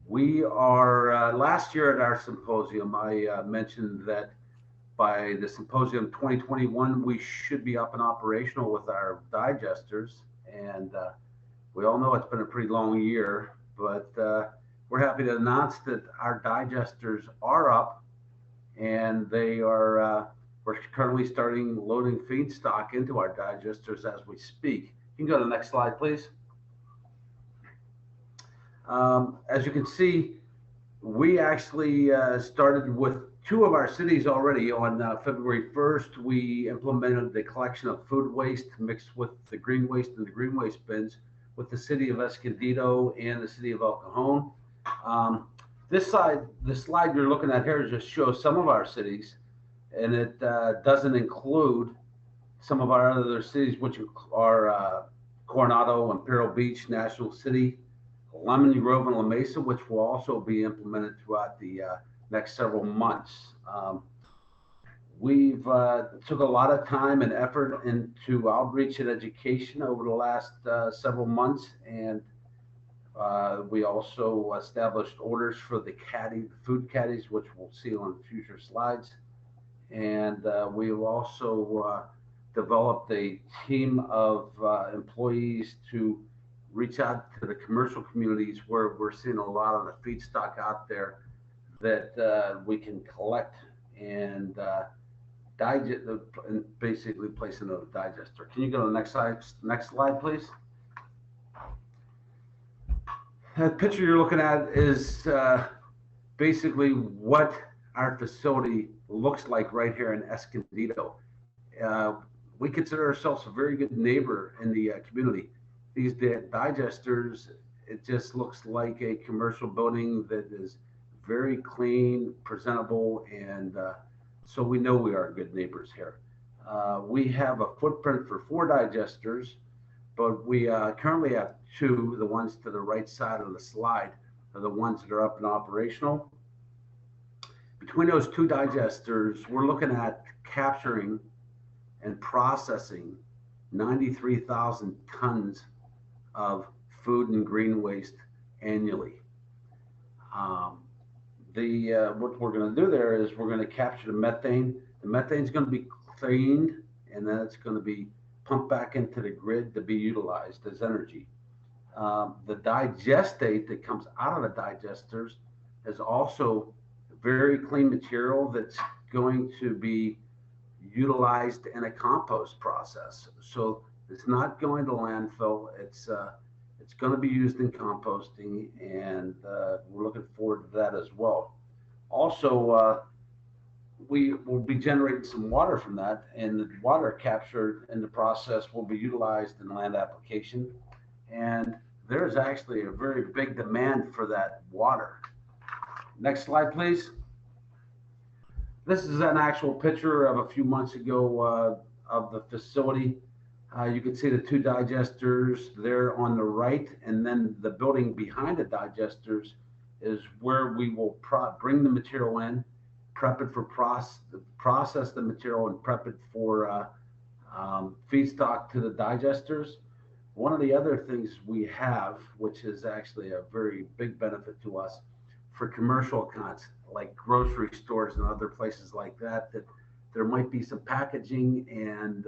We are, last year at our symposium, I mentioned that by the symposium 2021, we should be up and operational with our digesters. And we all know it's been a pretty long year, but we're happy to announce that our digesters are up and we're currently starting loading feedstock into our digesters as we speak. You can go to the next slide, please. As you can see, we actually started with two of our cities already. On February 1st, we implemented the collection of food waste mixed with the green waste in the green waste bins with the city of Escondido and the city of El Cajon. The slide you're looking at here just shows some of our cities, and it doesn't include some of our other cities, which are Coronado, Imperial Beach, National City, Lemon Grove, and La Mesa, which will also be implemented throughout the next several months. We've took a lot of time and effort into outreach and education over the last several months, and we also established orders for the food caddies, which we'll see on future slides. And we've also developed a team of employees to reach out to the commercial communities where we're seeing a lot of the feedstock out there that we can collect and digest and basically place into a digester. Can you go to the next slide? Next slide, please. That picture you're looking at is basically what our facility looks like right here in Escondido. We consider ourselves a very good neighbor in the community. These digesters, it just looks like a commercial building that is very clean, presentable, and so we know we are good neighbors here. We have a footprint for 4 digesters, but we currently have 2. The ones to the right side of the slide are the ones that are up and operational. Between those 2 digesters, we're looking at capturing and processing 93,000 tons of food and green waste annually. What we're going to do there is we're going to capture the methane. The methane is going to be cleaned, and then it's going to be pumped back into the grid to be utilized as energy. The digestate that comes out of the digesters is also very clean material that's going to be utilized in a compost process. So it's not going to landfill. It's going to be used in composting, and we're looking forward to that as well. Also, we will be generating some water from that, and the water captured in the process will be utilized in land application. And there's actually a very big demand for that water. Next slide, please. This is an actual picture of a few months ago of the facility. You can see the 2 digesters there on the right, and then the building behind the digesters is where we will bring the material in, prep it for process the material, and prep it for feedstock to the digesters. One of the other things we have, which is actually a very big benefit to us for commercial accounts like grocery stores and other places like that, that there might be some packaging, and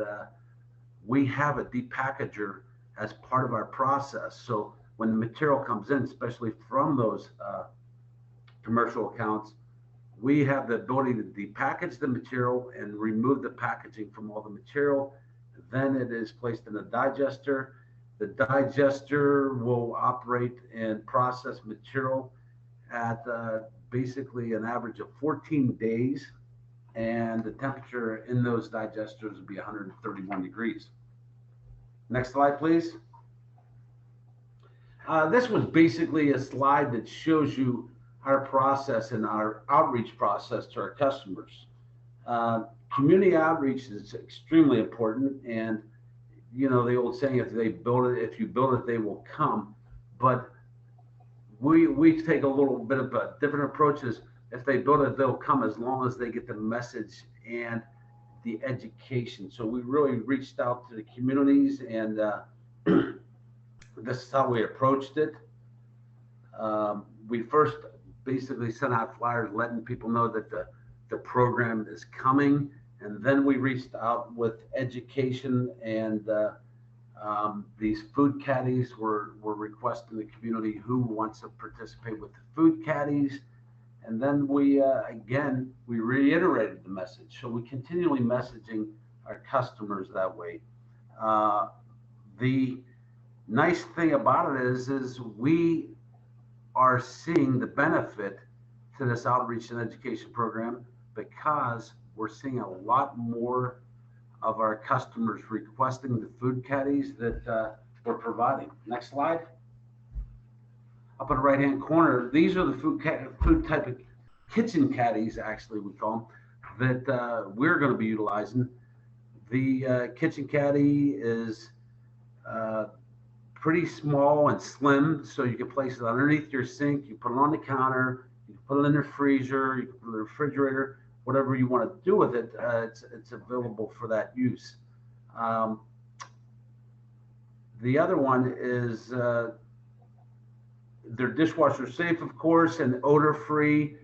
we have a depackager as part of our process. So when the material comes in, especially from those commercial accounts, we have the ability to depackage the material and remove the packaging from all the material. Then it is placed in a digester. The digester will operate and process material at basically an average of 14 days, and the temperature in those digesters will be 131 degrees. Next slide, please. This was basically a slide that shows you our process and our outreach process to our customers. Community outreach is extremely important, and you know the old saying, if you build it, they will come. But we take a little bit of a different approaches. If they build it, they'll come as long as they get the message and the education. So we really reached out to the communities, and this is how we approached it. We first basically sent out flyers letting people know that the program is coming. And then we reached out with education, and these food caddies were requesting the community who wants to participate with the food caddies. And then we reiterated the message. So we continually messaging our customers that way. Uh, the nice thing about it is we are seeing the benefit to this outreach and education program because we're seeing a lot more of our customers requesting the food caddies that we're providing. Next slide. Up in the right hand corner, these are the food type of kitchen caddies, actually we call them, that we're going to be utilizing. The kitchen caddy is uh, pretty small and slim, so you can place it underneath your sink. You put it on the counter. You can put it in the freezer. You can put it in the refrigerator. Whatever you want to do with it, it's available for that use. Um, the other one is they're dishwasher safe, of course, and odor free.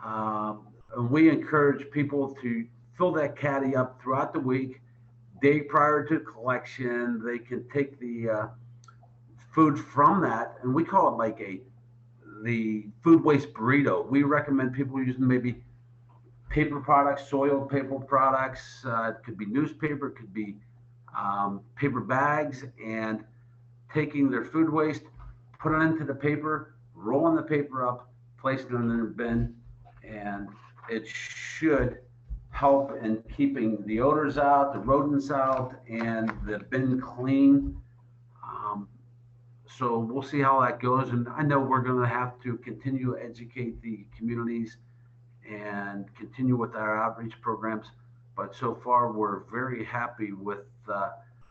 And we encourage people to fill that caddy up throughout the week. Day prior to collection, they can take the food from that, and we call it like the food waste burrito. We recommend people using maybe paper products, soiled paper products. It could be newspaper, it could be paper bags, and taking their food waste, put it into the paper, rolling the paper up, placing it in their bin, and it should help in keeping the odors out, the rodents out, and the bin clean. Um, so we'll see how that goes. And I know we're going to have to continue to educate the communities and continue with our outreach programs. But so far, we're very happy with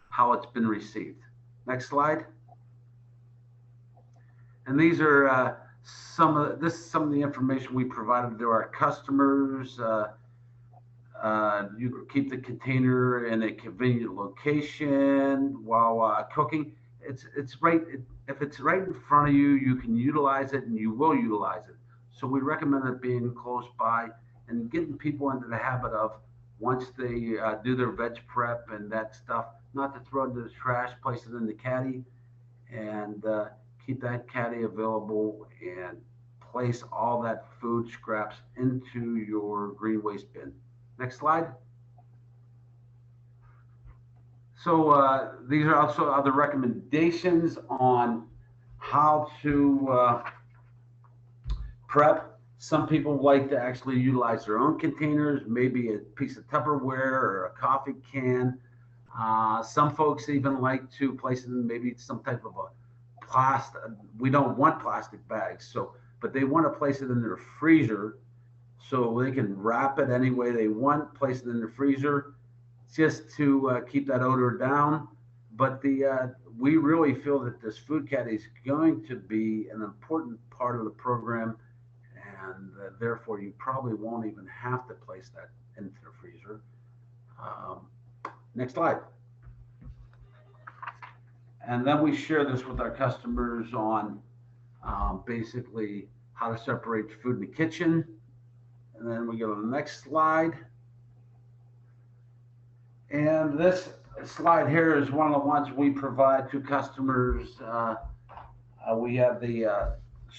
how it's been received. Next slide. And these are some of the information we provided to our customers. You keep the container in a convenient location while cooking. It's right. If it's right in front of you, you can utilize it, and you will utilize it. So we recommend it being close by and getting people into the habit of, once they do their veg prep and that stuff, not to throw it into the trash, place it in the caddy, and keep that caddy available, and place all that food scraps into your green waste bin. Next slide. So these are also other recommendations on how to prep. Some people like to actually utilize their own containers, maybe a piece of Tupperware or a coffee can. Some folks even like to place it in maybe some type of a plastic. We don't want plastic bags, so but they want to place it in their freezer so they can wrap it any way they want, place it in the freezer just to keep that odor down. But we really feel that this food caddy is going to be an important part of the program, and therefore you probably won't even have to place that into the freezer. Um, Next slide. And then we share this with our customers on basically how to separate food in the kitchen. And then we go to the next slide. And this slide here is one of the ones we provide to customers. We have the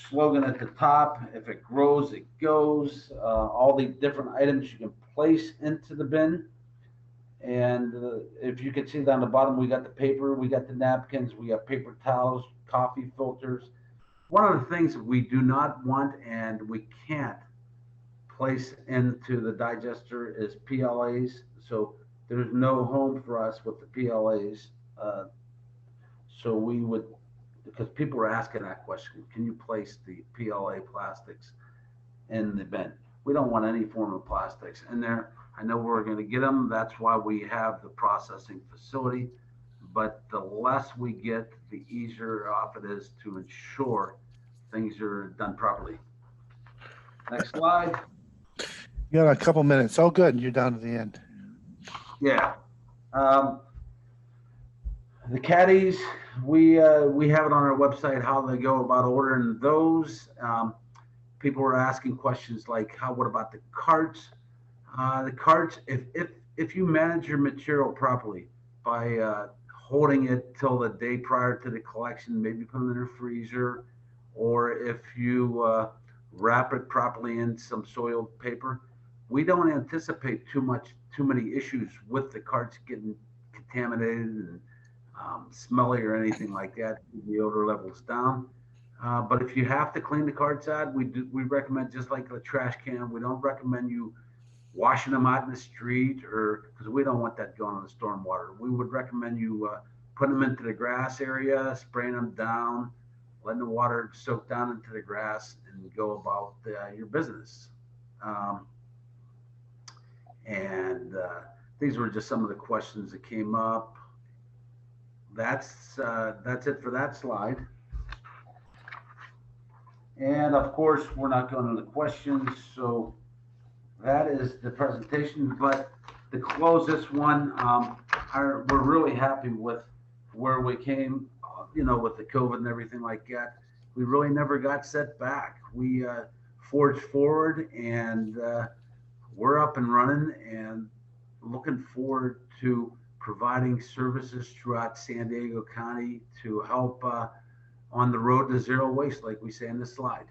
slogan at the top: if it grows, it goes. All the different items you can place into the bin. And if you can see down the bottom, we got the paper, we got the napkins, we got paper towels, coffee filters. One of the things that we do not want and we can't place into the digester is PLAs. So there's no home for us with the PLAs. So we would, because people are asking that question, can you place the PLA plastics in the bin? We don't want any form of plastics in there. I know we're going to get them. That's why we have the processing facility. But the less we get, the easier off it is to ensure things are done properly. Next slide. You got a couple minutes. Oh, good. You're down to the end. Yeah. The caddies, we have it on our website how they go about ordering those. People were asking questions like, how, what about the carts? The carts, if you manage your material properly by holding it till the day prior to the collection, maybe put it in a freezer, or if you wrap it properly in some soiled paper, we don't anticipate too many issues with the carts getting contaminated and smelly or anything like that. The odor levels down. But if you have to clean the carts out, we recommend just like a trash can. We don't recommend you washing them out in the street or because we don't want that going on the stormwater. We would recommend you putting them into the grass area, spraying them down, letting the water soak down into the grass, and go about your business. Um, and these were just some of the questions that came up. That's it for that slide. And of course, we're not going to the questions, so that is the presentation. But to close this one, we're really happy with where we came, with the COVID and everything like that. We really never got set back. We forged forward, and we're up and running and looking forward to providing services throughout San Diego County to help on the road to zero waste, like we say in this slide.